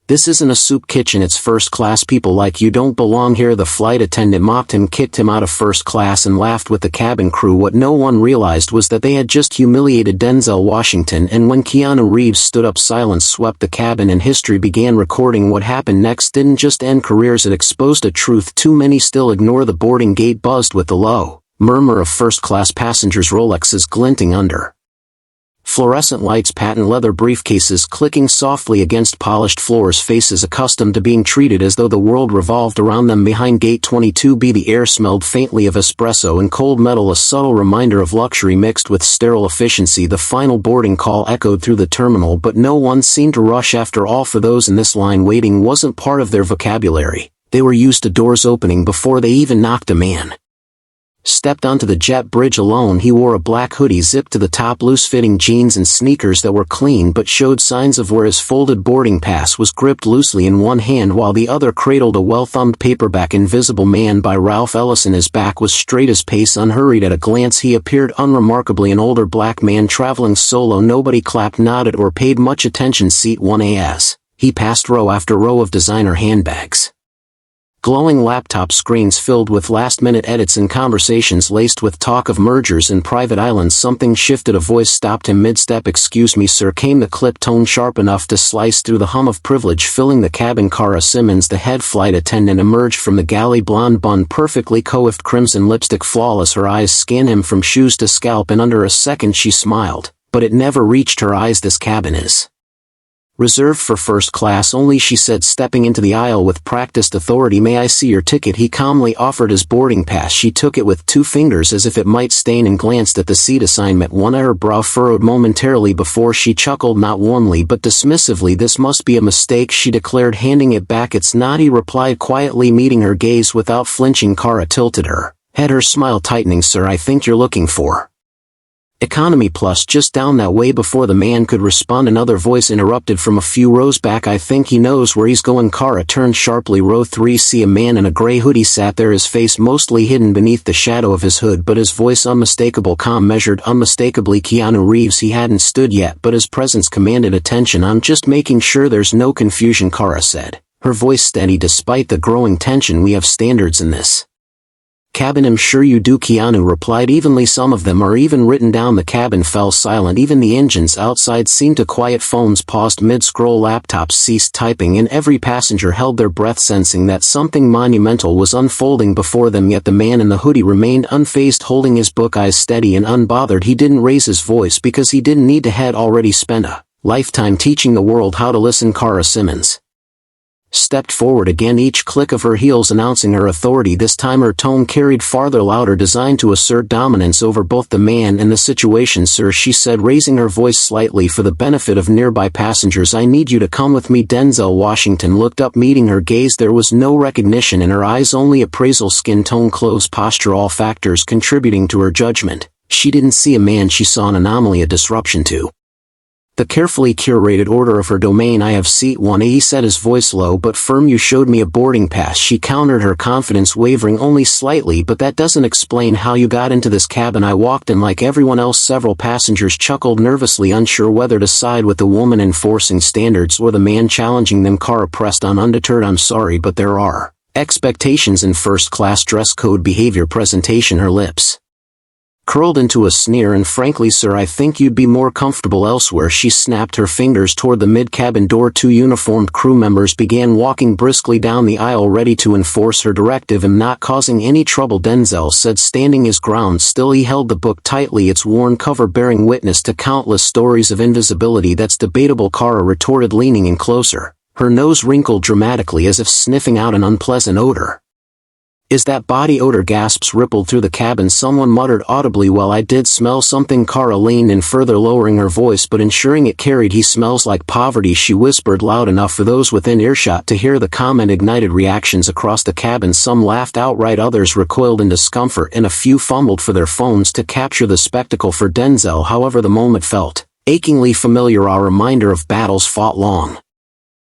"This isn't a soup kitchen, it's first class. People like you don't belong here." The flight attendant mocked him, kicked him out of first class, and laughed with the cabin crew. What no one realized was that they had just humiliated Denzel Washington, and when Keanu Reeves stood up, silence swept the cabin and history began recording. What happened next didn't just end careers, it exposed a truth too many still ignore. The boarding gate buzzed with the low murmur of first-class passengers, Rolexes glinting under fluorescent lights, patent leather briefcases clicking softly against polished floors, faces accustomed to being treated as though the world revolved around them. Behind gate 22B the air smelled faintly of espresso and cold metal, a subtle reminder of luxury mixed with sterile efficiency. The final boarding call echoed through the terminal, but no one seemed to rush. After all, for those in this line, waiting wasn't part of their vocabulary. They were used to doors opening before they even knocked. A man stepped onto the jet bridge alone. He wore a black hoodie zipped to the top, loose-fitting jeans and sneakers that were clean but showed signs of wear. His folded boarding pass was gripped loosely in one hand while the other cradled a well-thumbed paperback. Invisible Man by Ralph Ellison. His back was straight, his pace unhurried. At a glance he appeared unremarkably an older black man traveling solo. Nobody clapped, nodded, or paid much attention. Seat 1A. As he passed row after row of designer handbags, glowing laptop screens filled with last-minute edits, and conversations laced with talk of mergers and private islands, something shifted. A voice stopped him mid-step. "Excuse me, sir," came the clipped tone, sharp enough to slice through the hum of privilege filling the cabin. Cara Simmons, the head flight attendant, emerged from the galley, blonde bun, perfectly coiffed, crimson lipstick flawless. Her eyes scanned him from shoes to scalp. In under a second she smiled, but it never reached her eyes. "This cabin is reserved for first class only," she said, stepping into the aisle with practiced authority. "May I see your ticket?" He calmly offered his boarding pass. She took it with 2 fingers as if it might stain and glanced at the seat assignment. Her brow furrowed momentarily before she chuckled, not warmly but dismissively. "This must be a mistake," she declared, handing it back. "It's not," he replied quietly, meeting her gaze without flinching. Cara tilted her head, her smile tightening. "Sir, I think you're looking for economy plus, just down that way." Before the man could respond, another voice interrupted from a few rows back. "I think he knows where he's going." Cara turned sharply. Row 3C. A man in a gray hoodie sat there, his face mostly hidden beneath the shadow of his hood, but his voice unmistakable, calm, measured, unmistakably Keanu Reeves. He hadn't stood yet, but his presence commanded attention. "I'm just making sure there's no confusion," Cara said, her voice steady despite the growing tension. "We have standards in this cabin." "I'm sure you do," Keanu replied evenly. "Some of them are even written down." The cabin fell silent. Even the engines outside seemed to quiet. Phones paused mid-scroll, laptops ceased typing, and every passenger held their breath, sensing that something monumental was unfolding before them. Yet the man in the hoodie remained unfazed, holding his book, eyes steady and unbothered. He didn't raise his voice because he didn't need to. Had already spent a lifetime teaching the world how to listen. Cara Simmons stepped forward again, each click of her heels announcing her authority. This time her tone carried farther, louder, designed to assert dominance over both the man and the situation. "Sir," she said, raising her voice slightly for the benefit of nearby passengers, "I need you to come with me." Denzel Washington looked up, meeting her gaze. There was no recognition in her eyes, only appraisal. Skin tone, clothes, posture, all factors contributing to her judgment. She didn't see a man, she saw an anomaly, a disruption to the carefully curated order of her domain. "I have seat 1A," he said, his voice low but firm. "You showed me a boarding pass," she countered, her confidence wavering only slightly. "But that doesn't explain how you got into this cabin." "I walked in like everyone else." Several passengers chuckled nervously, unsure whether to side with the woman enforcing standards or the man challenging them. Cara pressed on, undeterred. "I'm sorry, but there are expectations in first-class dress code, behavior, presentation." Her lips curled into a sneer. "And frankly, sir, I think you'd be more comfortable elsewhere." She snapped her fingers toward the mid-cabin door. 2 uniformed crew members began walking briskly down the aisle, ready to enforce her directive. "I'm not causing any trouble," Denzel said, standing his ground. Still he held the book tightly, its worn cover bearing witness to countless stories of invisibility. "That's debatable," Cara retorted, leaning in closer, her nose wrinkled dramatically as if sniffing out an unpleasant odor. "Is that body odor?" Gasps rippled through the cabin. Someone muttered audibly, "Well, I did smell something." Cara leaned in further, lowering her voice but ensuring it carried. "He smells like poverty," she whispered loud enough for those within earshot to hear. The comment ignited reactions across the cabin. Some laughed outright, others recoiled in discomfort, and a few fumbled for their phones to capture the spectacle. For Denzel, however, the moment felt achingly familiar, a reminder of battles fought long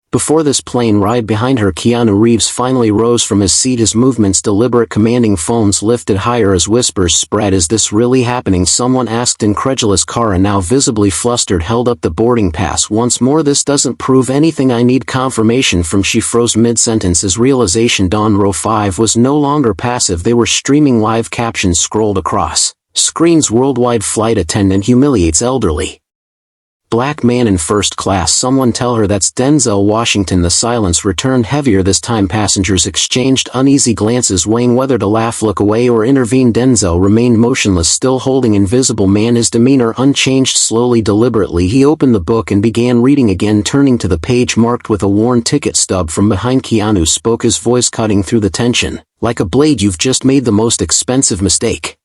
Before this plane ride behind her, Keanu Reeves finally rose from his seat, his movements deliberate, commanding, phones lifted higher as whispers spread. "Is this really happening?" someone asked. Incredulous. Kara, now visibly flustered, held up the boarding pass once more. "This doesn't prove anything. I need confirmation from..." She froze mid-sentence as realization dawned. Row 5 was no longer passive. They were streaming live. Captions scrolled across screens worldwide. "Flight attendant humiliates elderly Black man in first class. Someone tell her that's Denzel Washington." The silence returned heavier this time. Passengers exchanged uneasy glances, weighing whether to laugh, look away, or intervene. Denzel remained motionless, still holding Invisible Man, his demeanor unchanged. Slowly, deliberately, he opened the book and began reading again, turning to the page marked with a worn ticket stub. From behind, Keanu spoke, his voice cutting through the tension like a blade. "You've just made the most expensive mistake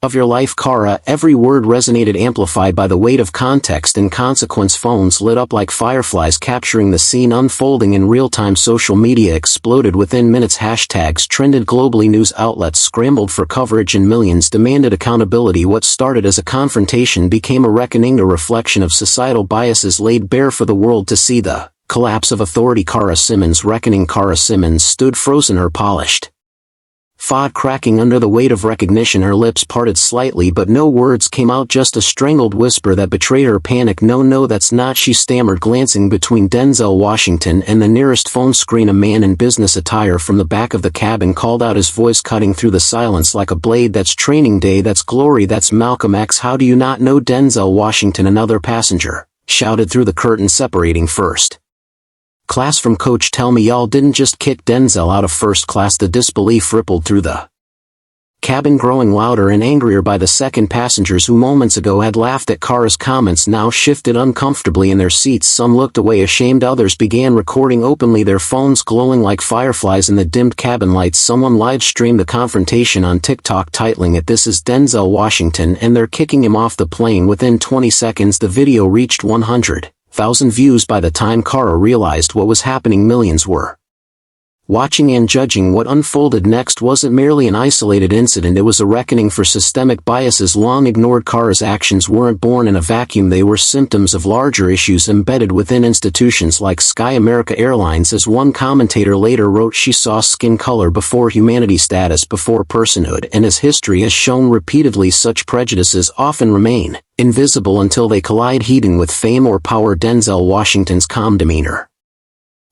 of your life, Kara." Every word resonated, amplified by the weight of context and consequence. Phones lit up like fireflies, capturing the scene unfolding in real time. Social media exploded within minutes. Hashtags trended globally. News outlets scrambled for coverage and millions demanded accountability. What started as a confrontation became a reckoning, a reflection of societal biases laid bare for the world to see. The collapse of authority. Kara Simmons' reckoning. Kara Simmons stood frozen, her polished facade cracking under the weight of recognition. Her lips parted slightly, but no words came out, just a strangled whisper that betrayed her panic. "No, that's not," she stammered, glancing between Denzel Washington and the nearest phone screen. A man in business attire from the back of the cabin called out, his voice cutting through the silence like a blade. "That's Training Day, that's Glory, that's Malcolm X. How do you not know Denzel Washington?" Another passenger shouted through the curtain separating first class from coach. "Tell me y'all didn't just kick Denzel out of first class." The disbelief rippled through the cabin, growing louder and angrier by the second. Passengers who moments ago had laughed at Kara's comments now shifted uncomfortably in their seats. Some looked away ashamed, others began recording openly, their phones glowing like fireflies in the dimmed cabin lights. Someone live-streamed the confrontation on TikTok, titling it, "This is Denzel Washington and they're kicking him off the plane." Within 20 seconds the video reached 100,000 views. By the time Kara realized what was happening, millions were watching and judging. What unfolded next wasn't merely an isolated incident, it was a reckoning for systemic biases long ignored. Kara's actions weren't born in a vacuum, they were symptoms of larger issues embedded within institutions like Sky America Airlines. As one commentator later wrote, "She saw skin color before humanity, status before personhood," and as history has shown repeatedly, such prejudices often remain invisible until they collide, heating with fame or power. Denzel Washington's calm demeanor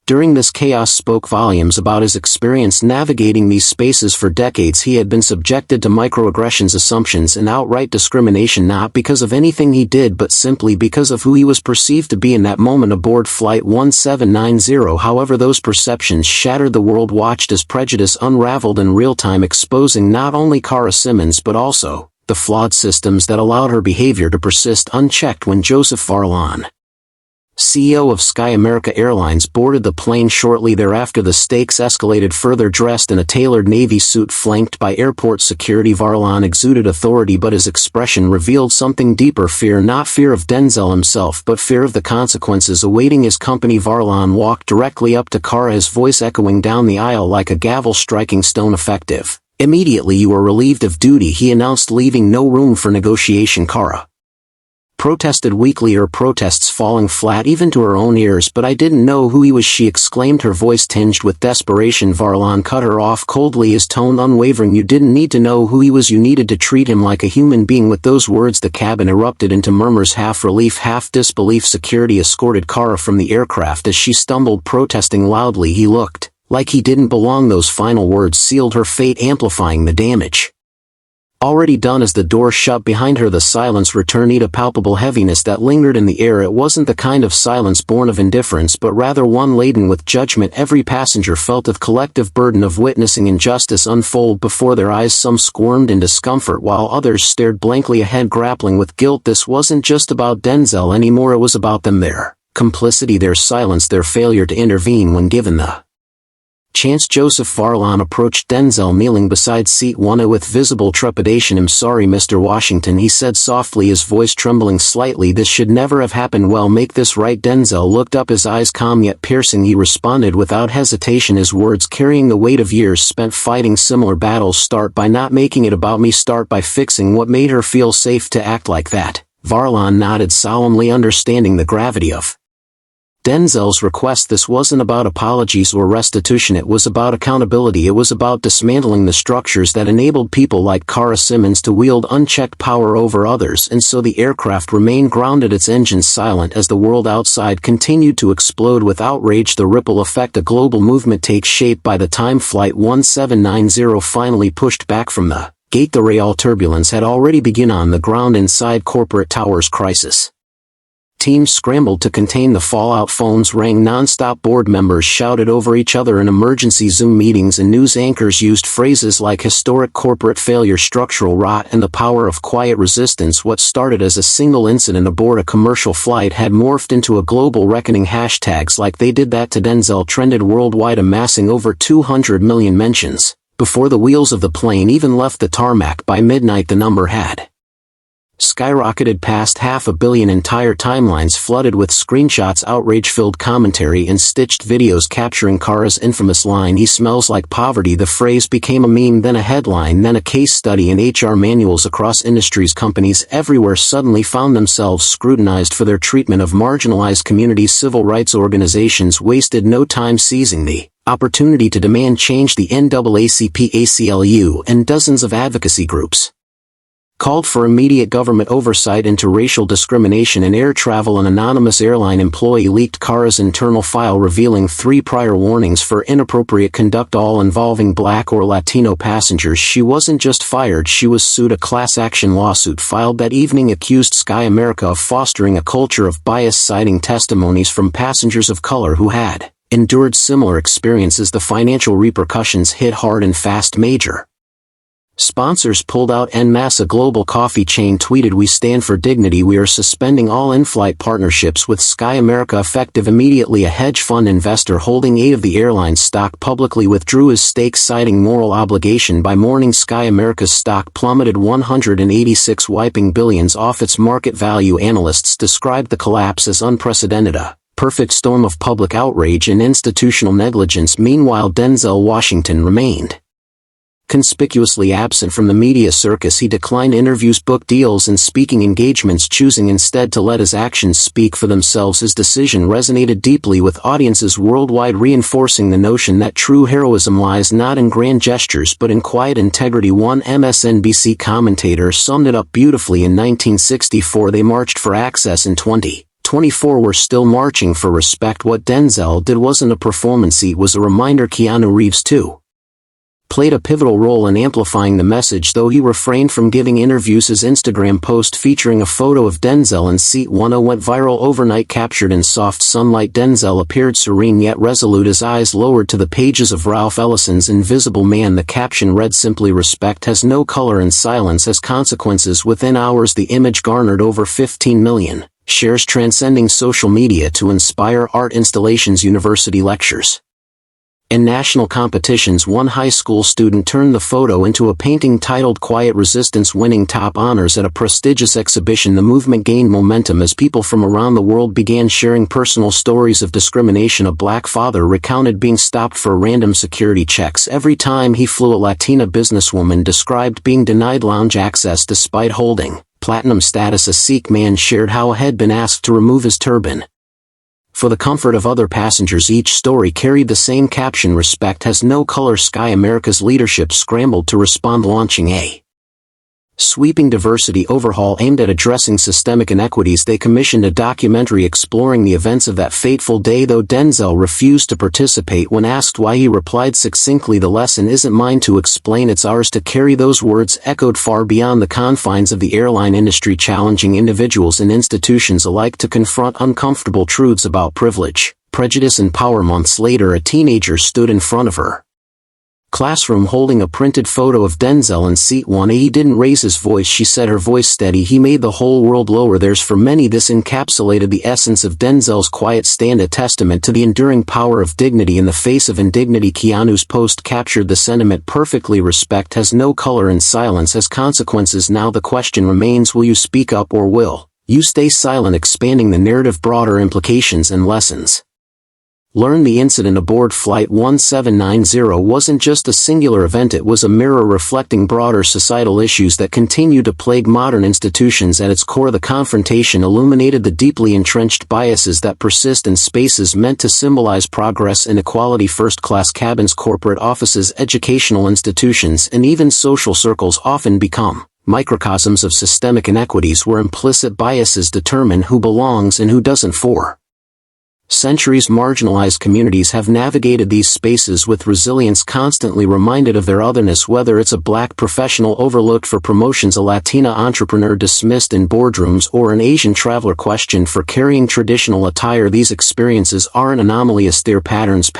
during this chaos spoke volumes about his experience navigating these spaces. For decades he had been subjected to microaggressions, assumptions, and outright discrimination, not because of anything he did but simply because of who he was perceived to be in that moment aboard Flight 1790. However, those perceptions shattered. The world watched as prejudice unraveled in real time, exposing not only Kara Simmons but also the flawed systems that allowed her behavior to persist unchecked. When Joseph Varlan, CEO of Sky America Airlines, boarded the plane shortly thereafter, the stakes escalated further. Dressed in a tailored Navy suit flanked by airport security, Varlan exuded authority, but his expression revealed something deeper: fear. Not fear of Denzel himself, but fear of the consequences awaiting his company. Varlan walked directly up to Kara, his voice echoing down the aisle like a gavel striking stone. "Effective immediately. You are relieved of duty," he announced, leaving no room for negotiation. Kara protested weakly, her protests falling flat even to her own ears. "But I didn't know who he was," she exclaimed, her voice tinged with desperation. Varlan cut her off coldly, his tone unwavering. "You didn't need to know who he was, you needed to treat him like a human being." With those words the cabin erupted into murmurs, half relief, half disbelief. Security escorted Kara from the aircraft as she stumbled, protesting loudly. "He looked like he didn't belong." Those final words sealed her fate, amplifying the damage already done. As the door shut behind her, the silence returned, a palpable heaviness that lingered in the air. It wasn't the kind of silence born of indifference, but rather one laden with judgment. Every passenger felt the collective burden of witnessing injustice unfold before their eyes. Some squirmed in discomfort while others stared blankly ahead, grappling with guilt. This wasn't just about Denzel anymore, it was about them, their complicity, their silence, their failure to intervene when given the chance. Joseph Varlan approached Denzel, kneeling beside seat 1 with visible trepidation. "I'm sorry, Mr. Washington," he said softly, his voice trembling slightly. "This should never have happened. Well, make this right." Denzel looked up, his eyes calm yet piercing. He responded without hesitation, his words carrying the weight of years spent fighting similar battles. "Start by not making it about me. Start by fixing what made her feel safe to act like that." Varlan nodded solemnly, understanding the gravity of Denzel's request. This wasn't about apologies or restitution, it was about accountability. It was about dismantling the structures that enabled people like Kara Simmons to wield unchecked power over others, and so the aircraft remained grounded, its engines silent as the world outside continued to explode with outrage. The ripple effect, a global movement takes shape. By the time Flight 1790 finally pushed back from the gate, the real turbulence had already begun on the ground inside corporate towers. Crisis teams scrambled to contain the fallout. Phones rang non-stop. Board members shouted over each other in emergency Zoom meetings, and news anchors used phrases like historic corporate failure, structural rot, and the power of quiet resistance. What started as a single incident aboard a commercial flight had morphed into a global reckoning. Hashtags like "They did that to Denzel" trended worldwide, amassing over 200 million mentions before the wheels of the plane even left the tarmac. By midnight, the number had skyrocketed past 500 million. Entire timelines flooded with screenshots, outrage-filled commentary, and stitched videos capturing Kara's infamous line, "He smells like poverty." The phrase became a meme, then a headline, then a case study in HR manuals across industries. Companies everywhere suddenly found themselves scrutinized for their treatment of marginalized communities. Civil rights organizations wasted no time seizing the opportunity to demand change. The NAACP, ACLU, and dozens of advocacy groups called for immediate government oversight into racial discrimination in air travel. An anonymous airline employee leaked Kara's internal file revealing 3 prior warnings for inappropriate conduct, all involving Black or Latino passengers. She wasn't just fired, she was sued. A class action lawsuit filed that evening accused Sky America of fostering a culture of bias, citing testimonies from passengers of color who had endured similar experiences. The financial repercussions hit hard and fast. Major sponsors pulled out en masse. A global coffee chain tweeted, "We stand for dignity. We are suspending all in-flight partnerships with Sky America effective immediately." A hedge fund investor holding 8 of the airline's stock publicly withdrew his stake, citing moral obligation. By morning, Sky America's stock plummeted 186, wiping billions off its market value. Analysts described the collapse as unprecedented, a perfect storm of public outrage and institutional negligence. Meanwhile, Denzel Washington remained conspicuously absent from the media circus. He declined interviews, book deals, and speaking engagements, choosing instead to let his actions speak for themselves. His decision resonated deeply with audiences worldwide, reinforcing the notion that true heroism lies not in grand gestures but in quiet integrity. One MSNBC commentator summed it up beautifully. In 1964 they marched for access, in 2024 we're still marching for respect. What Denzel did wasn't a performance, it was a reminder. Keanu Reeves too played a pivotal role in amplifying the message, though he refrained from giving interviews. His Instagram post featuring a photo of Denzel in seat 10 went viral overnight. Captured in soft sunlight, Denzel appeared serene yet resolute, his eyes lowered to the pages of Ralph Ellison's Invisible Man. The caption read simply, "Respect has no color and silence has consequences." Within hours the image garnered over 15 million shares, transcending social media to inspire art installations, university lectures, and national competitions. One high school student turned the photo into a painting titled "Quiet Resistance," winning top honors at a prestigious exhibition. The movement gained momentum as people from around the world began sharing personal stories of discrimination. A Black father recounted being stopped for random security checks every time he flew. A Latina businesswoman described being denied lounge access despite holding platinum status. A Sikh man shared how he had been asked to remove his turban for the comfort of other passengers. Each story carried the same caption, "Respect has no color." Sky America's leadership scrambled to respond, launching a sweeping diversity overhaul aimed at addressing systemic inequities. They commissioned a documentary exploring the events of that fateful day. Though Denzel refused to participate when asked why, he replied succinctly, "The lesson isn't mine to explain, it's ours to carry." Those words echoed far beyond the confines of the airline industry, challenging individuals and institutions alike to confront uncomfortable truths about privilege, prejudice, and power. Months later, a teenager stood in front of her classroom holding a printed photo of Denzel in seat 1A. "He didn't raise his voice," she said, her voice steady. "He made the whole world lower theirs." For many, this encapsulated the essence of Denzel's quiet stand, a testament to the enduring power of dignity in the face of indignity. Keanu's post captured the sentiment perfectly. Respect has no color and silence has consequences. Now the question remains, will you speak up or will you stay silent? Expanding the narrative, broader implications and lessons learned the incident aboard Flight 1790 wasn't just a singular event, it was a mirror reflecting broader societal issues that continue to plague modern institutions. At its core, the confrontation illuminated the deeply entrenched biases that persist in spaces meant to symbolize progress and equality. First-class cabins, corporate offices, educational institutions, and even social circles often become microcosms of systemic inequities where implicit biases determine who belongs and who doesn't. For centuries, marginalized communities have navigated these spaces with resilience, constantly reminded of their otherness. Whether it's a Black professional overlooked for promotions, a Latina entrepreneur dismissed in boardrooms, or an Asian traveler questioned for carrying traditional attire, these experiences aren't anomalies, they're patterns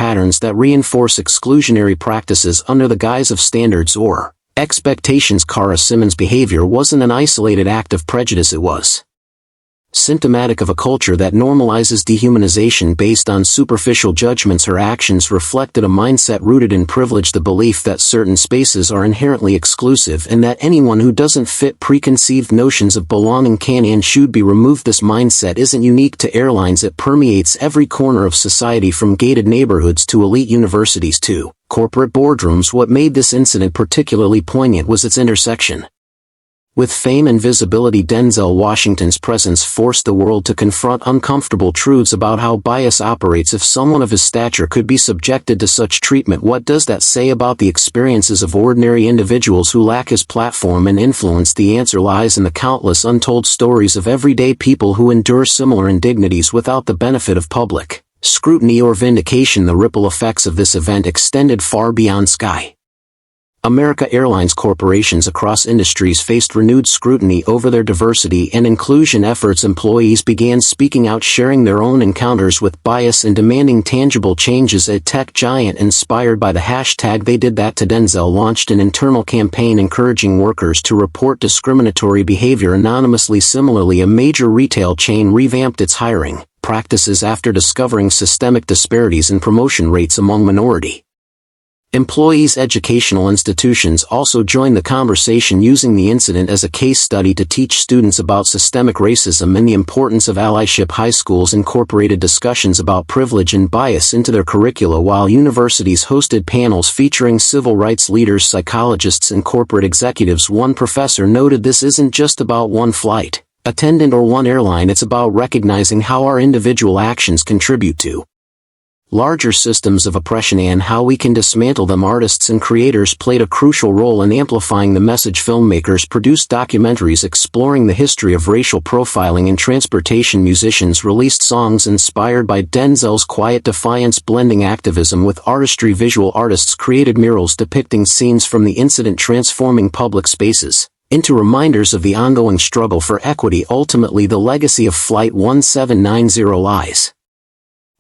that reinforce exclusionary practices under the guise of standards or expectations. Cara Simmons' behavior wasn't an isolated act of prejudice, it was symptomatic of a culture that normalizes dehumanization based on superficial judgments. Her actions reflected a mindset rooted in privilege, the belief that certain spaces are inherently exclusive and that anyone who doesn't fit preconceived notions of belonging can and should be removed. This mindset isn't unique to airlines, it permeates every corner of society, from gated neighborhoods to elite universities to corporate boardrooms. What made this incident particularly poignant was its intersection with fame and visibility. Denzel Washington's presence forced the world to confront uncomfortable truths about how bias operates. If someone of his stature could be subjected to such treatment, what does that say about the experiences of ordinary individuals who lack his platform and influence? The answer lies in the countless untold stories of everyday people who endure similar indignities without the benefit of public scrutiny or vindication. The ripple effects of this event extended far beyond Sky America Airlines. Corporations across industries faced renewed scrutiny over their diversity and inclusion efforts. Employees began speaking out, sharing their own encounters with bias and demanding tangible changes. A tech giant inspired by the hashtag "They Did That to Denzel" launched an internal campaign encouraging workers to report discriminatory behavior anonymously. Similarly, a major retail chain revamped its hiring practices after discovering systemic disparities in promotion rates among minority employees. Educational institutions also joined the conversation, using the incident as a case study to teach students about systemic racism and the importance of allyship. High schools incorporated discussions about privilege and bias into their curricula, while universities hosted panels featuring civil rights leaders, psychologists, and corporate executives. One professor noted, "This isn't just about one flight attendant or one airline, it's about recognizing how our individual actions contribute to larger systems of oppression and how we can dismantle them." Artists and creators played a crucial role in amplifying the message. Filmmakers produced documentaries exploring the history of racial profiling in transportation. Musicians released songs inspired by Denzel's quiet defiance, blending activism with artistry. Visual artists created murals depicting scenes from the incident, transforming public spaces into reminders of the ongoing struggle for equity. Ultimately, the legacy of Flight 1790 lies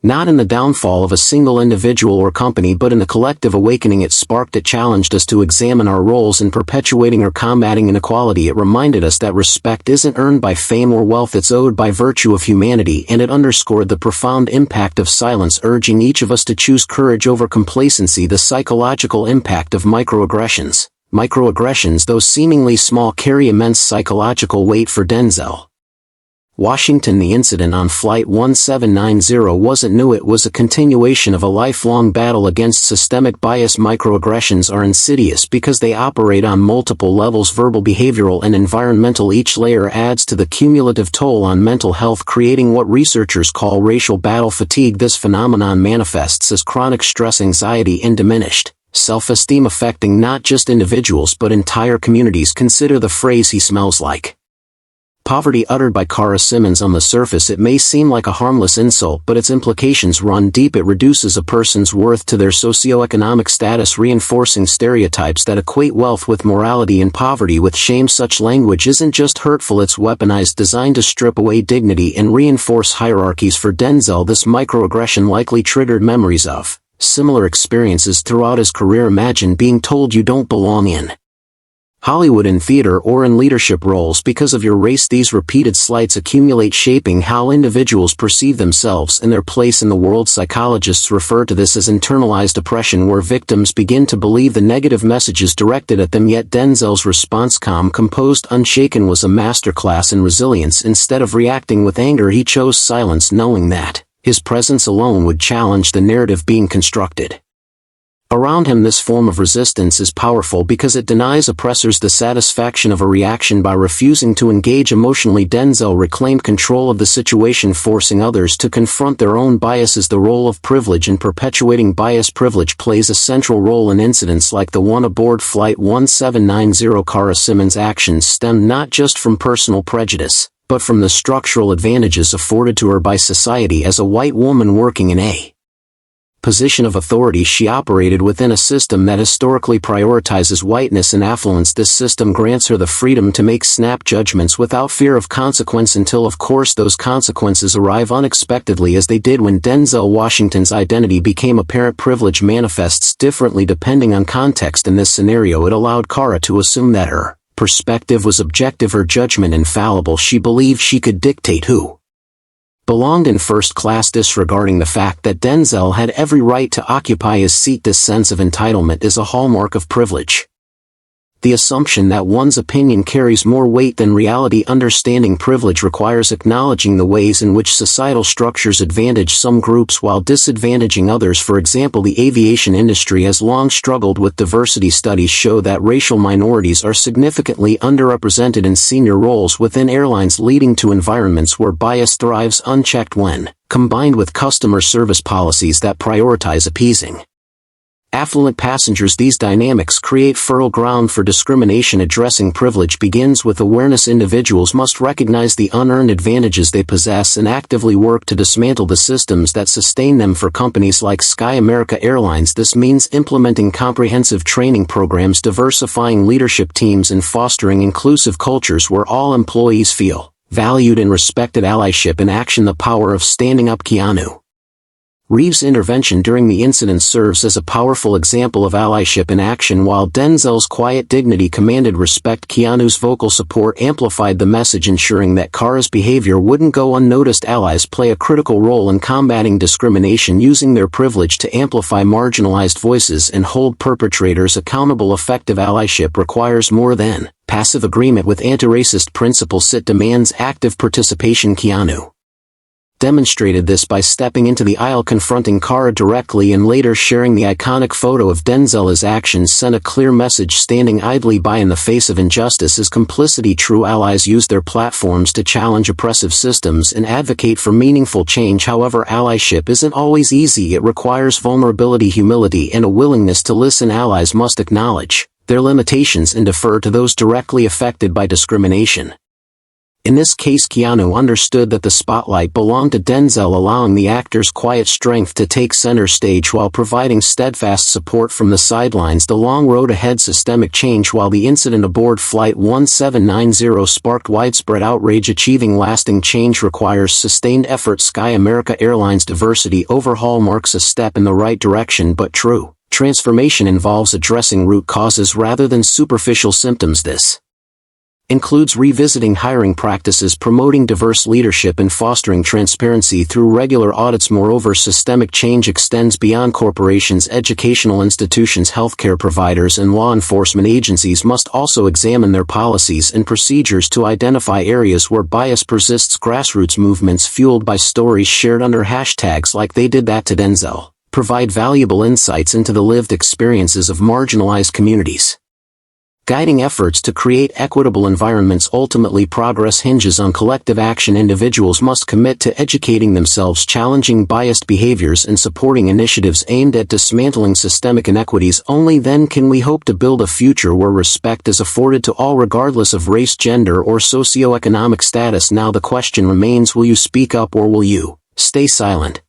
not in the downfall of a single individual or company, but in the collective awakening it sparked. It challenged us to examine our roles in perpetuating or combating inequality. It reminded us that respect isn't earned by fame or wealth, it's owed by virtue of humanity, and it underscored the profound impact of silence, urging each of us to choose courage over complacency. The psychological impact of microaggressions. Microaggressions, though seemingly small, carry immense psychological weight. For Denzel Washington, the incident on Flight 1790 wasn't new, it was a continuation of a lifelong battle against systemic bias. Microaggressions are insidious because they operate on multiple levels: verbal, behavioral, and environmental. Each layer adds to the cumulative toll on mental health, creating what researchers call racial battle fatigue. This phenomenon manifests as chronic stress, anxiety, and diminished self-esteem, affecting not just individuals but entire communities. Consider the phrase "he smells like poverty," uttered by Cara Simmons. On the surface it may seem like a harmless insult, but its implications run deep. It reduces a person's worth to their socioeconomic status, reinforcing stereotypes that equate wealth with morality and poverty with shame. Such language isn't just hurtful, it's weaponized, designed to strip away dignity and reinforce hierarchies. For Denzel, this microaggression likely triggered memories of similar experiences throughout his career. Imagine being told you don't belong in Hollywood, in theater, or in leadership roles because of your race. These repeated slights accumulate, shaping how individuals perceive themselves and their place in the world. Psychologists refer to this as internalized oppression, where victims begin to believe the negative messages directed at them. Yet Denzel's response, calm, composed, unshaken, was a masterclass in resilience. Instead of reacting with anger, he chose silence, knowing that His presence alone would challenge the narrative being constructed. Around him, this form of resistance is powerful because it denies oppressors the satisfaction of a reaction by refusing to engage emotionally. Denzel reclaimed control of the situation, forcing others to confront their own biases. The role of privilege in perpetuating bias. Privilege plays a central role in incidents like the one aboard Flight 1790. Cara Simmons' actions stemmed not just from personal prejudice, but from the structural advantages afforded to her by society as a white woman working in a position of authority. She operated within a system that historically prioritizes whiteness and affluence. This system grants her the freedom to make snap judgments without fear of consequence until, of course, those consequences arrive unexpectedly, as they did when Denzel Washington's identity became apparent. Privilege manifests differently depending on context. In this scenario, it allowed Cara to assume that her perspective was objective, her judgment infallible. She believed she could dictate who belonged in first class, disregarding the fact that Denzel had every right to occupy his seat. This sense of entitlement is a hallmark of privilege. The assumption that one's opinion carries more weight than reality. Understanding privilege requires acknowledging the ways in which societal structures advantage some groups while disadvantaging others. For example, the aviation industry has long struggled with diversity. Studies show that racial minorities are significantly underrepresented in senior roles within airlines, leading to environments where bias thrives unchecked. When combined with customer service policies that prioritize appeasing affluent passengers, these dynamics create fertile ground for discrimination. Addressing privilege begins with awareness. Individuals must recognize the unearned advantages they possess and actively work to dismantle the systems that sustain them. For companies like Sky America Airlines, this means implementing comprehensive training programs, diversifying leadership teams, and fostering inclusive cultures where all employees feel valued and respected. Allyship in action. The power of standing up. Keanu Reeves' intervention during the incident serves as a powerful example of allyship in action. While Denzel's quiet dignity commanded respect, Keanu's vocal support amplified the message, ensuring that Cara's behavior wouldn't go unnoticed. Allies play a critical role in combating discrimination, using their privilege to amplify marginalized voices and hold perpetrators accountable. Effective allyship requires more than passive agreement with anti-racist principles. It demands active participation. Keanu demonstrated this by stepping into the aisle, confronting Cara directly, and later sharing the iconic photo of Denzel. His actions sent a clear message. Standing idly by in the face of injustice is complicity. True allies use their platforms to challenge oppressive systems and advocate for meaningful change. However, allyship isn't always easy. It requires vulnerability, humility, and a willingness to listen. Allies must acknowledge their limitations and defer to those directly affected by discrimination. In this case, Keanu understood that the spotlight belonged to Denzel, allowing the actor's quiet strength to take center stage while providing steadfast support from the sidelines. The long road ahead. Systemic change. While the incident aboard Flight 1790 sparked widespread outrage, achieving lasting change requires sustained effort. Sky America Airlines' diversity overhaul marks a step in the right direction, but true transformation involves addressing root causes rather than superficial symptoms. This includes revisiting hiring practices, promoting diverse leadership, and fostering transparency through regular audits. Moreover, systemic change extends beyond corporations. Educational institutions, healthcare providers, and law enforcement agencies must also examine their policies and procedures to identify areas where bias persists. Grassroots movements fueled by stories shared under hashtags like "They Did That to Denzel" provide valuable insights into the lived experiences of marginalized communities, guiding efforts to create equitable environments. Ultimately, progress hinges on collective action. Individuals must commit to educating themselves, challenging biased behaviors, and supporting initiatives aimed at dismantling systemic inequities. Only then can we hope to build a future where respect is afforded to all, regardless of race, gender, or socioeconomic status. Now the question remains: will you speak up or will you stay silent?